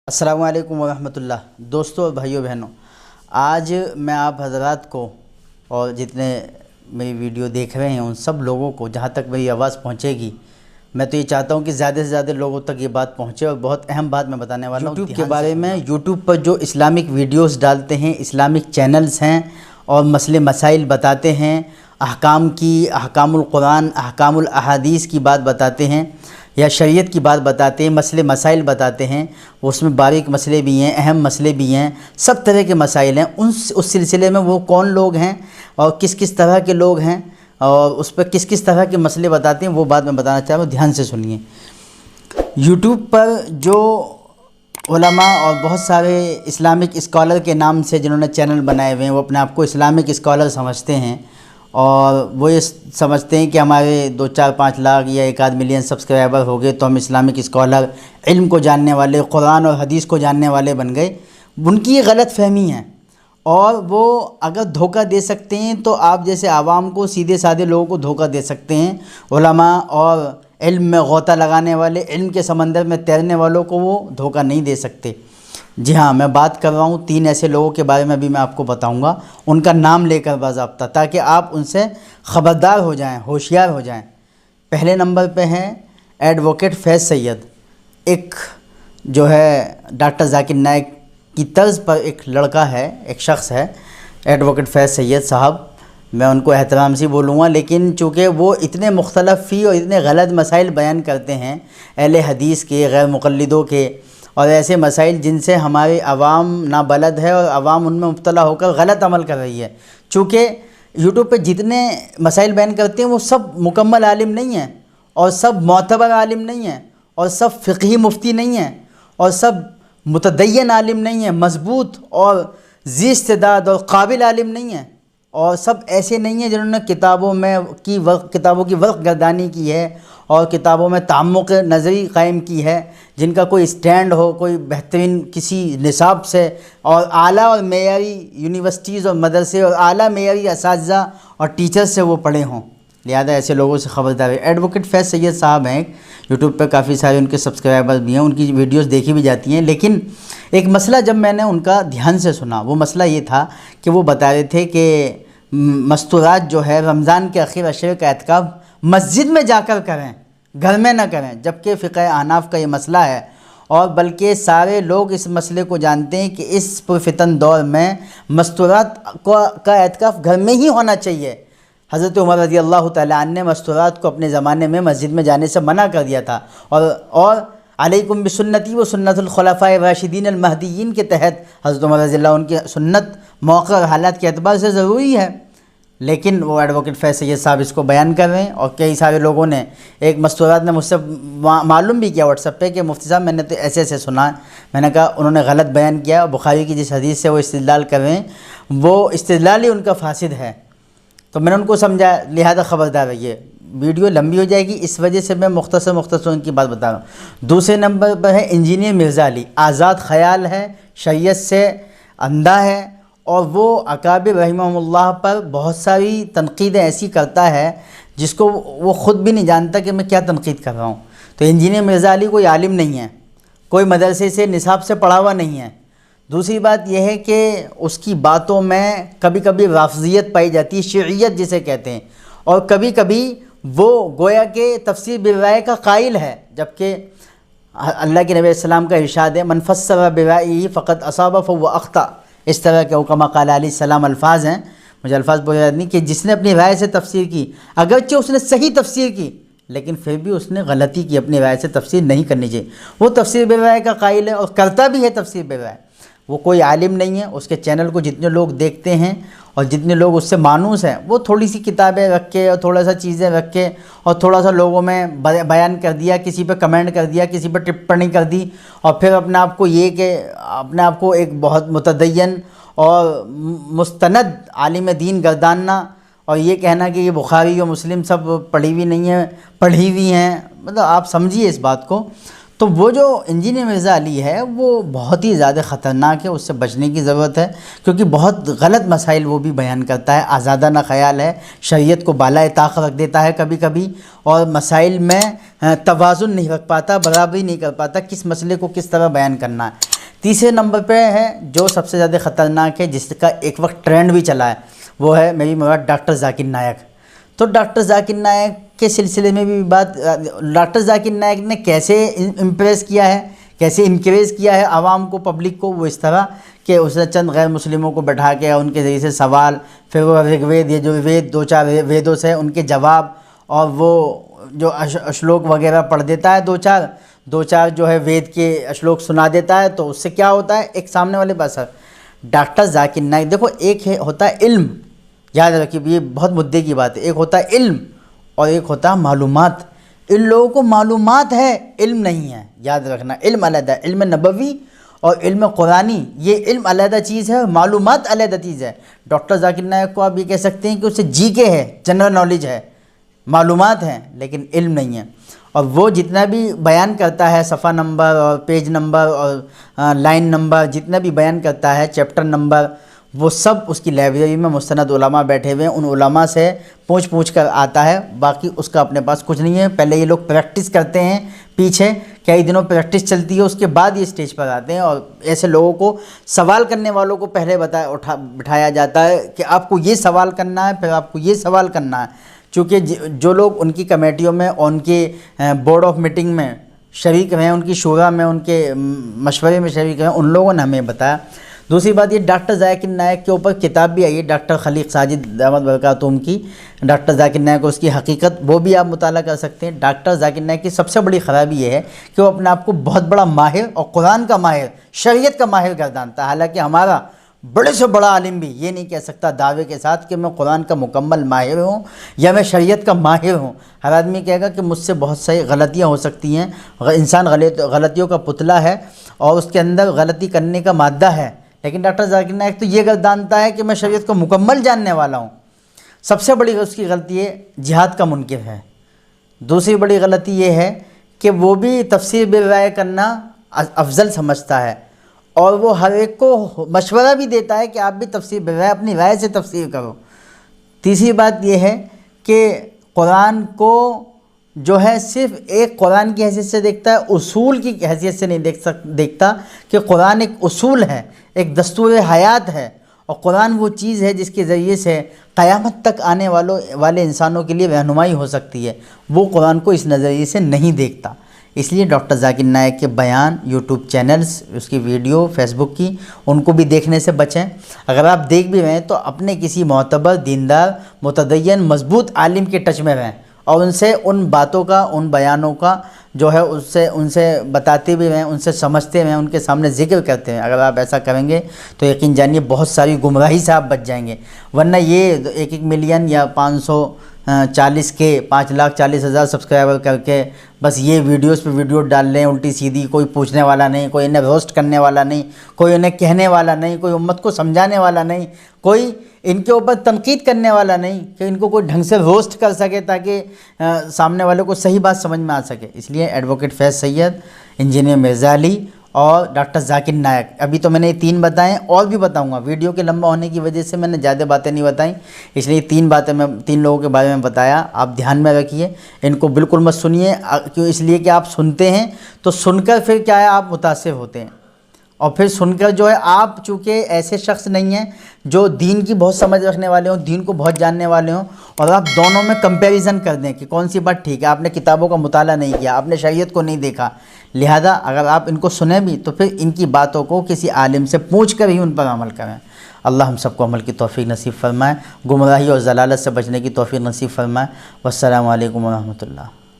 السلام علیکم ورحمۃ اللہ۔ دوستوں اور بھائیوں بہنوں، آج میں آپ حضرات کو اور جتنے میری ویڈیو دیکھ رہے ہیں ان سب لوگوں کو، جہاں تک میری آواز پہنچے گی، میں تو یہ چاہتا ہوں کہ زیادہ سے زیادہ لوگوں تک یہ بات پہنچے۔ اور بہت اہم بات میں بتانے والا ہوں یوٹیوب کے بارے میں۔ یوٹیوب پر جو اسلامک ویڈیوز ڈالتے ہیں، اسلامک چینلز ہیں اور مسئلے مسائل بتاتے ہیں، احکام کی، احکام القرآن، احکام الاحادیث کی بات بتاتے ہیں یا شریعت کی بات بتاتے ہیں، مسئلے مسائل بتاتے ہیں، اس میں باریک مسئلے بھی ہیں، اہم مسئلے بھی ہیں، سب طرح کے مسائل ہیں۔ اس سلسلے میں وہ کون لوگ ہیں اور کس کس طرح کے لوگ ہیں اور اس پہ کس کس طرح کے مسئلے بتاتے ہیں، وہ بات میں بتانا چاہ رہا ہوں، دھیان سے سنیے۔ یوٹیوب پر جو علماء اور بہت سارے اسلامک اسکالر کے نام سے جنہوں نے چینل بنائے ہوئے ہیں، وہ اپنے آپ کو اسلامک اسکالر سمجھتے ہیں اور وہ یہ سمجھتے ہیں کہ ہمارے 2-4-5 لاکھ یا 1 ملین سبسکرائبر ہو گئے تو ہم اسلامک اسکالر، علم کو جاننے والے، قرآن اور حدیث کو جاننے والے بن گئے۔ ان کی یہ غلط فہمی ہے اور وہ اگر دھوکہ دے سکتے ہیں تو آپ جیسے عوام کو، سیدھے سادے لوگوں کو دھوکہ دے سکتے ہیں۔ علماء اور علم میں غوطہ لگانے والے، علم کے سمندر میں تیرنے والوں کو وہ دھوکہ نہیں دے سکتے۔ جی ہاں، میں بات کر رہا ہوں 3 ایسے لوگوں کے بارے میں بھی میں آپ کو بتاؤں گا، ان کا نام لے کر باضابطہ، تاکہ آپ ان سے خبردار ہو جائیں، ہوشیار ہو جائیں۔ پہلے نمبر پہ ہیں ایڈوکیٹ فیض سید، ایک جو ہے ڈاکٹر ذاکر نائک کی طرز پر ایک لڑکا ہے، ایک شخص ہے ایڈوکیٹ فیض سید صاحب۔ میں ان کو احترام سے بولوں گا، لیکن چونکہ وہ اتنے مختلف فی اور اتنے غلط مسائل بیان کرتے ہیں اہل حدیث کے، غیر مقلدوں کے، اور ایسے مسائل جن سے ہماری عوام نابلد ہے اور عوام ان میں مبتلا ہو کر غلط عمل کر رہی ہے۔ چونکہ یوٹیوب پہ جتنے مسائل بیان کرتے ہیں وہ سب مکمل عالم نہیں ہیں اور سب معتبر عالم نہیں ہیں اور سب فقہی مفتی نہیں ہیں اور سب متدین عالم نہیں ہیں، مضبوط اور ذی استعداد اور قابل عالم نہیں ہیں، اور سب ایسے نہیں ہیں جنہوں نے کتابوں کی ورق گردانی کی ہے اور کتابوں میں تعمق نظری قائم کی ہے، جن کا کوئی اسٹینڈ ہو، کوئی بہترین کسی نصاب سے اور اعلیٰ اور معیاری یونیورسٹیز اور مدرسے اور اعلیٰ معیاری اساتذہ اور ٹیچرز سے وہ پڑھے ہوں۔ لہذا ایسے لوگوں سے خبردار ہے۔ ایڈوکیٹ فیض سید صاحب ہیں، یوٹیوب پہ کافی سارے ان کے سبسکرائبر بھی ہیں، ان کی ویڈیوز دیکھی بھی جاتی ہیں، لیکن ایک مسئلہ جب میں نے ان کا دھیان سے سنا، وہ مسئلہ یہ تھا کہ وہ بتا رہے تھے کہ مستورات جو ہے رمضان کے آخر عشرے کا اعتکاف مسجد میں جا کر کریں، گھر میں نہ کریں، جبکہ فقہ احناف کا یہ مسئلہ ہے اور بلکہ سارے لوگ اس مسئلے کو جانتے ہیں کہ اس پرفتن دور میں مستورات کا اعتکاف گھر میں ہی ہونا چاہیے۔ حضرت عمر رضی اللہ تعالیٰ عنہ نے مستورات کو اپنے زمانے میں مسجد میں جانے سے منع کر دیا تھا، اور علیکم بسنتی و سنت الخلفاء الراشدین المہدیین کے تحت حضرت عمر رضی اللہ عنہ کی سنت موقع اور حالات کے اعتبار سے ضروری ہے۔ لیکن وہ ایڈوکیٹ فیض سید صاحب اس کو بیان کر رہے ہیں اور کئی سارے لوگوں نے، ایک مستورات نے مجھ سے معلوم بھی کیا واٹس ایپ پہ کہ مفتی صاحب میں نے تو ایسے ایسے سنا ہے۔ میں نے کہا انہوں نے غلط بیان کیا، بخاری کی جس حدیث سے وہ استدلال کر رہے ہیں وہ استدلال ہی ان کا فاسد ہے۔ تو میں نے ان کو سمجھایا، لہذا خبردار رہیے، ویڈیو لمبی ہو جائے گی، اس وجہ سے میں مختصر ان کی بات بتا رہا ہوں۔ دوسرے نمبر پر ہے انجینئر مرزا علی، آزاد خیال ہے، شریعت سے اندھا ہے، اور وہ اکابر رحمہم اللہ پر بہت ساری تنقیدیں ایسی کرتا ہے جس کو وہ خود بھی نہیں جانتا کہ میں کیا تنقید کر رہا ہوں۔ تو انجینئر مرزا علی کوئی عالم نہیں ہے، کوئی مدرسے سے نصاب سے پڑھا ہوا نہیں ہے۔ دوسری بات یہ ہے کہ اس کی باتوں میں کبھی کبھی رافضیت پائی جاتی ہے، شیعیت جسے کہتے ہیں، اور کبھی کبھی وہ گویا کہ تفسیر بالرائے کا قائل ہے، جبکہ اللہ کے نبی علیہ السلام کا ارشاد ہے من فسر برائیہ فقد اصاب فہو اخطأ، اس طرح کے کما قال علیہ السلام الفاظ ہیں، مجھے الفاظ بولے یاد نہیں، کہ جس نے اپنی رائے سے تفسیر کی، اگرچہ اس نے صحیح تفسیر کی لیکن پھر بھی اس نے غلطی کی، اپنی رائے سے تفسیر نہیں کرنی چاہیے۔ وہ تفسیر بالرائے کا قائل ہے اور کرتا بھی ہے تفسیر بالرائے، وہ کوئی عالم نہیں ہے۔ اس کے چینل کو جتنے لوگ دیکھتے ہیں اور جتنے لوگ اس سے مانوس ہیں، وہ تھوڑی سی کتابیں رکھ کے اور تھوڑا سا چیزیں رکھ کے اور تھوڑا سا لوگوں میں بیان کر دیا، کسی پہ کمنٹ کر دیا، کسی پہ ٹپڑی کر دی، اور پھر اپنے آپ کو یہ کہ اپنے آپ کو ایک بہت متدین اور مستند عالم دین گرداننا، اور یہ کہنا کہ یہ بخاری اور مسلم سب پڑھی ہوئی نہیں ہیں، پڑھی ہوئی ہیں، مطلب آپ سمجھیے اس بات کو۔ تو وہ جو انجینئر مرزا علی ہے وہ بہت ہی زیادہ خطرناک ہے، اس سے بچنے کی ضرورت ہے، کیونکہ بہت غلط مسائل وہ بھی بیان کرتا ہے، آزادانہ خیال ہے، شریعت کو بالائے طاق رکھ دیتا ہے کبھی کبھی، اور مسائل میں توازن نہیں رکھ پاتا، برابری نہیں کر پاتا، کس مسئلے کو کس طرح بیان کرنا ہے۔ تیسرے نمبر پہ ہے جو سب سے زیادہ خطرناک ہے، جس کا ایک وقت ٹرینڈ بھی چلا ہے، وہ ہے میری مراد ڈاکٹر ذاکر نائک۔ تو ڈاکٹر ذاکر نائک کے سلسلے میں بھی بات، ڈاکٹر ذاکر نائک نے کیسے امپریس کیا ہے، کیسے انکریج کیا ہے عوام کو، پبلک کو، وہ اس طرح کہ اس نے چند غیر مسلموں کو بٹھا کے ان کے ذریعے سے سوال، پھر وہ رگ وید، یہ جو وید 2-4 ویدوں سے ان کے جواب، اور وہ جو اشلوک وغیرہ پڑھ دیتا ہے، دو چار جو ہے وید کے اشلوک سنا دیتا ہے، تو اس سے کیا ہوتا ہے ایک سامنے والے پاس۔ ڈاکٹر ذاکر نائک دیکھو، ایک ہوتا ہے علم، یاد رکھیے یہ بہت مدعے کی بات ہے، ایک ہوتا ہے علم اور ایک ہوتا ہے معلومات۔ ان لوگوں کو معلومات ہے، علم نہیں ہے، یاد رکھنا، علم علیحدہ ہے، علم نبوی اور علم قرآنی، یہ علم علیحدہ چیز ہے، معلومات علیحدہ چیز ہے۔ ڈاکٹر ذاکر نائک کو آپ یہ کہہ سکتے ہیں کہ اسے جی کے ہے، جنرل نالج ہے، معلومات ہیں لیکن علم نہیں ہے۔ اور وہ جتنا بھی بیان کرتا ہے، صفحہ نمبر اور پیج نمبر اور لائن نمبر جتنا بھی بیان کرتا ہے، چیپٹر نمبر، وہ سب اس کی لائبریری میں مستند علماء بیٹھے ہوئے ہیں، ان علماء سے پوچھ کر آتا ہے، باقی اس کا اپنے پاس کچھ نہیں ہے۔ پہلے یہ لوگ پریکٹس کرتے ہیں، پیچھے کئی دنوں پریکٹس چلتی ہے، اس کے بعد یہ اسٹیج پر آتے ہیں، اور ایسے لوگوں کو، سوال کرنے والوں کو پہلے بٹھایا جاتا ہے کہ آپ کو یہ سوال کرنا ہے، پھر آپ کو یہ سوال کرنا ہے۔ چونکہ جو لوگ ان کی کمیٹیوں میں اور ان کے بورڈ آف میٹنگ میں شریک ہیں، ان کی شورا میں، ان کے مشورے میں شریک ہیں، ان لوگوں نے ہمیں بتایا۔ دوسری بات یہ ڈاکٹر ذاکر نائک کے اوپر کتاب بھی آئی ہے، ڈاکٹر خلیق ساجد دامت برکاتہم کی، ڈاکٹر ذاکر نائک اور اس کی حقیقت، وہ بھی آپ مطالعہ کر سکتے ہیں۔ ڈاکٹر ذاکر نائک کی سب سے بڑی خرابی یہ ہے کہ وہ اپنے آپ کو بہت بڑا ماہر اور قرآن کا ماہر، شریعت کا ماہر گردانتا ہے، حالانکہ ہمارا بڑے سے بڑا عالم بھی یہ نہیں کہہ سکتا دعوے کے ساتھ کہ میں قرآن کا مکمل ماہر ہوں یا میں شریعت کا ماہر ہوں۔ ہر آدمی کہے گا کہ مجھ سے بہت ساری غلطیاں ہو سکتی ہیں، انسان غلطیوں کا پتلا ہے اور اس کے اندر غلطی کرنے کا مادہ ہے، لیکن ڈاکٹر ذاکر نائک تو یہ گردانتا ہے کہ میں شریعت کو مکمل جاننے والا ہوں۔ سب سے بڑی اس کی غلطی ہے جہاد کا منکر ہے۔ دوسری بڑی غلطی یہ ہے کہ وہ بھی تفسیر بالرائے کرنا افضل سمجھتا ہے، اور وہ ہر ایک کو مشورہ بھی دیتا ہے کہ آپ بھی تفسیر بالرائے، اپنی رائے سے تفسیر کرو۔ تیسری بات یہ ہے کہ قرآن کو جو ہے صرف ایک قرآن کی حیثیت سے دیکھتا ہے، اصول کی حیثیت سے نہیں دیکھتا کہ قرآن ایک اصول ہے، ایک دستور حیات ہے، اور قرآن وہ چیز ہے جس کے ذریعے سے قیامت تک آنے والے انسانوں کے لیے رہنمائی ہو سکتی ہے۔ وہ قرآن کو اس نظریے سے نہیں دیکھتا۔ اس لیے ڈاکٹر ذاکر نائک کے بیان، یوٹیوب چینلز، اس کی ویڈیو فیس بک کی، ان کو بھی دیکھنے سے بچیں۔ اگر آپ دیکھ بھی رہے ہیں تو اپنے کسی معتبر، دیندار، متدین، مضبوط عالم کے ٹچ میں رہیں، اور ان سے ان باتوں کا، ان بیانوں کا جو ہے ان سے بتاتے بھی رہیں، ان سے سمجھتے رہیں، ان کے سامنے ذکر کرتے ہیں۔ اگر آپ ایسا کریں گے تو یقین جانیے بہت ساری گمراہی سے آپ بچ جائیں گے، ورنہ یہ 1 ملین یا 540 کے 5,40,000 سبسکرائبر کر کے بس یہ ویڈیوز پہ ویڈیو ڈال لیں الٹی سیدھی، کوئی پوچھنے والا نہیں، کوئی انہیں روسٹ کرنے والا نہیں، کوئی انہیں کہنے والا نہیں، کوئی امت کو سمجھانے والا نہیں، کوئی ان کے اوپر تنقید کرنے والا نہیں کہ ان کو کوئی ڈھنگ سے روسٹ کر سکے تاکہ سامنے والے کو صحیح بات سمجھ میں آ سکے۔ اس لیے ایڈوکیٹ فیض سید، انجینئر مرزا علی اور ڈاکٹر ذاکر نائک، ابھی تو میں نے یہ 3 بتائیں، اور بھی بتاؤں گا، ویڈیو کے لمبا ہونے کی وجہ سے میں نے زیادہ باتیں نہیں بتائیں، اس لیے 3 باتیں میں 3 لوگوں کے بارے میں بتایا، آپ دھیان میں رکھیے، ان کو بالکل مت سنیے، کیوں؟ اس لیے کہ آپ سنتے ہیں تو سن کر پھر کیا ہے آپ متاثر ہوتے ہیں، اور پھر سن کر جو ہے آپ چونکہ ایسے شخص نہیں ہیں جو دین کی بہت سمجھ رکھنے والے ہوں، دین کو بہت جاننے والے ہوں، اور آپ دونوں میں کمپیریزن کر دیں کہ کون سی بات ٹھیک ہے۔ آپ نے کتابوں کا مطالعہ نہیں کیا، آپ نے شریعت کو نہیں دیکھا، لہذا اگر آپ ان کو سنیں بھی تو پھر ان کی باتوں کو کسی عالم سے پوچھ کر ہی ان پر عمل کریں۔ اللہ ہم سب کو عمل کی توفیق نصیب فرمائے، گمراہی اور ضلالت سے بچنے کی توفیق نصیب فرمائے۔ والسلام علیکم ورحمۃ اللہ۔